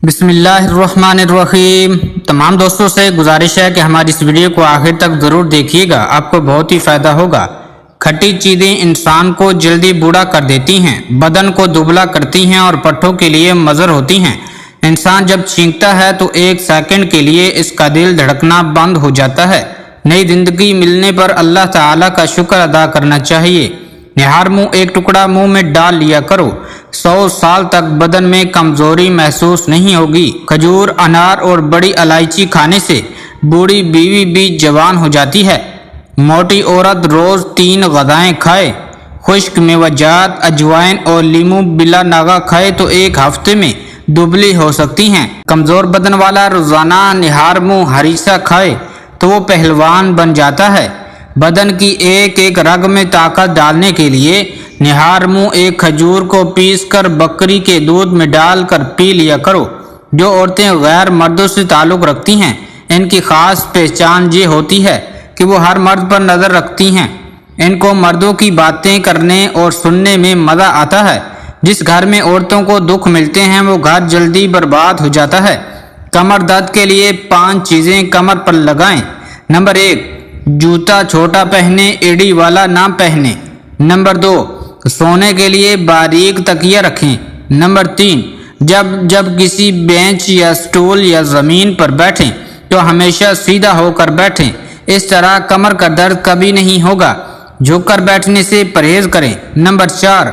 بسم اللہ الرحمن الرحیم۔ تمام دوستوں سے گزارش ہے کہ ہماری اس ویڈیو کو آخر تک ضرور دیکھیے گا، آپ کو بہت ہی فائدہ ہوگا۔ کھٹی چیزیں انسان کو جلدی بوڑھا کر دیتی ہیں، بدن کو دبلا کرتی ہیں اور پٹھوں کے لیے مضر ہوتی ہیں۔ انسان جب چھینکتا ہے تو ایک سیکنڈ کے لیے اس کا دل دھڑکنا بند ہو جاتا ہے۔ نئی زندگی ملنے پر اللہ تعالیٰ کا شکر ادا کرنا چاہیے۔ نہار منہ ایک ٹکڑا منہ میں ڈال لیا کرو، 100 سال تک بدن میں کمزوری محسوس نہیں ہوگی۔ کھجور، انار اور بڑی الائچی کھانے سے بوڑھی بیوی بھی جوان ہو جاتی ہے۔ موٹی عورت روز 3 غذائیں کھائے، خشک میوہ جات، اجوائن اور لیموں بلا ناغہ کھائے تو ایک ہفتے میں دبلی ہو سکتی ہیں۔ کمزور بدن والا روزانہ نہار منہ ہریسہ کھائے تو وہ پہلوان بن جاتا ہے۔ بدن کی ایک ایک رگ میں طاقت ڈالنے کے لیے نہار منہ ایک کھجور کو پیس کر بکری کے دودھ میں ڈال کر پی لیا کرو۔ جو عورتیں غیر مردوں سے تعلق رکھتی ہیں، ان کی خاص پہچان یہ ہوتی ہے کہ وہ ہر مرد پر نظر رکھتی ہیں۔ ان کو مردوں کی باتیں کرنے اور سننے میں مزہ آتا ہے۔ جس گھر میں عورتوں کو دکھ ملتے ہیں وہ گھر جلدی برباد ہو جاتا ہے۔ کمر درد کے لیے 5 چیزیں کمر پر لگائیں۔ نمبر 1، جوتا چھوٹا پہنے، ایڑی والا نہ پہنے۔ نمبر 2، سونے کے لیے باریک تکیہ رکھیں۔ نمبر 3، جب کسی بینچ یا سٹول یا زمین پر بیٹھیں تو ہمیشہ سیدھا ہو کر بیٹھیں، اس طرح کمر کا درد کبھی نہیں ہوگا۔ جھک کر بیٹھنے سے پرہیز کریں۔ نمبر 4،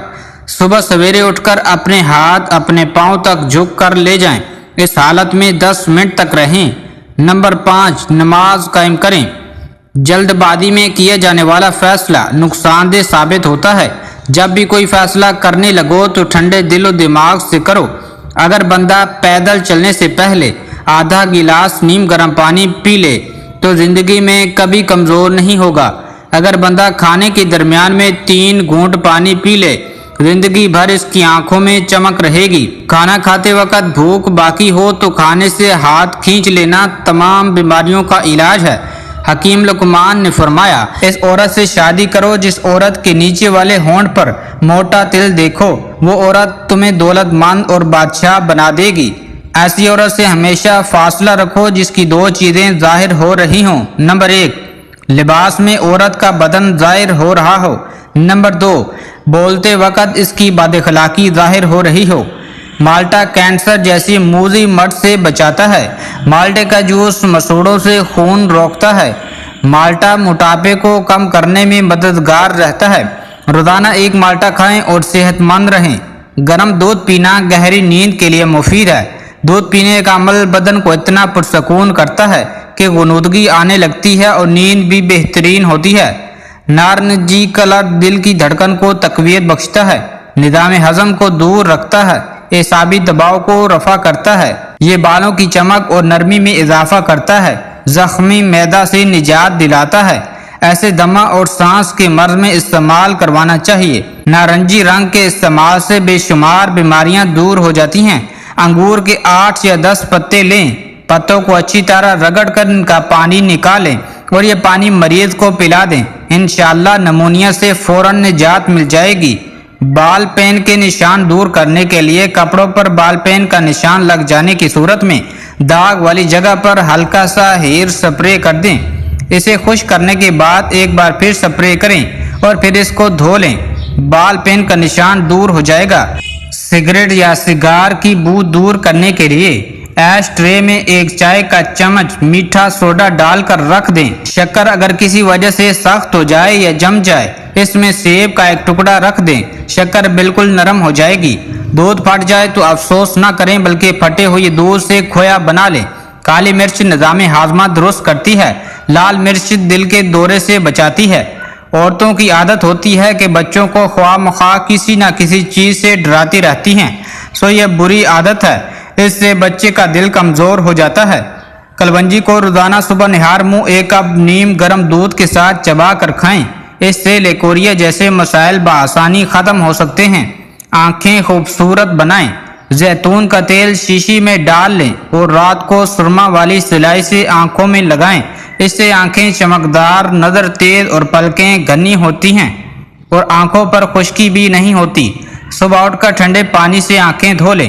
صبح سویرے اٹھ کر اپنے ہاتھ اپنے پاؤں تک جھک کر لے جائیں، اس حالت میں 10 منٹ تک رہیں۔ نمبر 5، نماز قائم کریں۔ جلد بازی میں کیا جانے والا فیصلہ نقصان دہ ثابت ہوتا ہے۔ جب بھی کوئی فیصلہ کرنے لگو تو ٹھنڈے دل و دماغ سے کرو۔ اگر بندہ پیدل چلنے سے پہلے آدھا گلاس نیم گرم پانی پی لے تو زندگی میں کبھی کمزور نہیں ہوگا۔ اگر بندہ کھانے کے درمیان میں 3 گھونٹ پانی پی لے، زندگی بھر اس کی آنکھوں میں چمک رہے گی۔ کھانا کھاتے وقت بھوک باقی ہو تو کھانے سے ہاتھ کھینچ لینا تمام بیماریوں کا علاج ہے۔ حکیم لقمان نے فرمایا، اس عورت سے شادی کرو جس عورت کے نیچے والے ہونٹ پر موٹا تل دیکھو، وہ عورت تمہیں دولت مند اور بادشاہ بنا دے گی۔ ایسی عورت سے ہمیشہ فاصلہ رکھو جس کی 2 چیزیں ظاہر ہو رہی ہوں۔ نمبر 1، لباس میں عورت کا بدن ظاہر ہو رہا ہو۔ نمبر 2، بولتے وقت اس کی بد اخلاقی ظاہر ہو رہی ہو۔ مالٹا کینسر جیسی موذی مرض سے بچاتا ہے۔ مالٹے کا جوس مسوڑوں سے خون روکتا ہے۔ مالٹا موٹاپے کو کم کرنے میں مددگار رہتا ہے۔ روزانہ 1 مالٹا کھائیں اور صحت مند رہیں۔ گرم دودھ پینا گہری نیند کے لیے مفید ہے۔ دودھ پینے کا عمل بدن کو اتنا پرسکون کرتا ہے کہ غنودگی آنے لگتی ہے اور نیند بھی بہترین ہوتی ہے۔ نارنجی کلر دل کی دھڑکن کو تقویت بخشتا ہے، نظام ہضم کو دور رکھتا ہے، اعصابی دباؤ کو رفع کرتا ہے۔ یہ بالوں کی چمک اور نرمی میں اضافہ کرتا ہے، زخمی معدہ سے نجات دلاتا ہے۔ ایسے دمہ اور سانس کے مرض میں استعمال کروانا چاہیے۔ نارنجی رنگ کے استعمال سے بے شمار بیماریاں دور ہو جاتی ہیں۔ انگور کے 8 یا 10 پتے لیں، پتوں کو اچھی طرح رگڑ کر ان کا پانی نکالیں اور یہ پانی مریض کو پلا دیں، انشاءاللہ نمونیا سے فوراً نجات مل جائے گی۔ بال پین کے نشان دور کرنے کے لیے کپڑوں پر بال پین کا نشان لگ جانے کی صورت میں داغ والی جگہ پر ہلکا سا ہیئر سپرے کر دیں۔ اسے خشک کرنے کے بعد ایک بار پھر سپرے کریں اور پھر اس کو دھو لیں، بال پین کا نشان دور ہو جائے گا۔ سگریٹ یا سگار کی بو دور کرنے کے لیے ایش ٹرے میں 1 چائے کا چمچ میٹھا سوڈا ڈال کر رکھ دیں۔ شکر اگر کسی وجہ سے سخت ہو جائے یا جم جائے، اس میں سیب کا 1 ٹکڑا رکھ دیں، شکر بالکل نرم ہو جائے گی۔ دودھ پھٹ جائے تو افسوس نہ کریں بلکہ پھٹے ہوئے دودھ سے کھویا بنا لیں۔ کالی مرچ نظام ہاضمہ درست کرتی ہے۔ لال مرچ دل کے دورے سے بچاتی ہے۔ عورتوں کی عادت ہوتی ہے کہ بچوں کو خواہ مخواہ کسی نہ کسی چیز سے ڈراتی رہتی ہیں، سو یہ بری عادت ہے، اس سے بچے کا دل کمزور ہو جاتا ہے۔ کلونجی کو روزانہ صبح نہار منہ 1 کپ نیم گرم دودھ کے ساتھ چبا کر کھائیں، اس سے لیکوریا جیسے مسائل بآسانی ختم ہو سکتے ہیں۔ آنکھیں خوبصورت بنائیں۔ زیتون کا تیل شیشی میں ڈال لیں اور رات کو سرما والی سلائی سے آنکھوں میں لگائیں، اس سے آنکھیں چمکدار، نظر تیز اور پلکیں گھنی ہوتی ہیں اور آنکھوں پر خشکی بھی نہیں ہوتی۔ صبح اٹھ کر ٹھنڈے پانی سے آنکھیں دھو لیں۔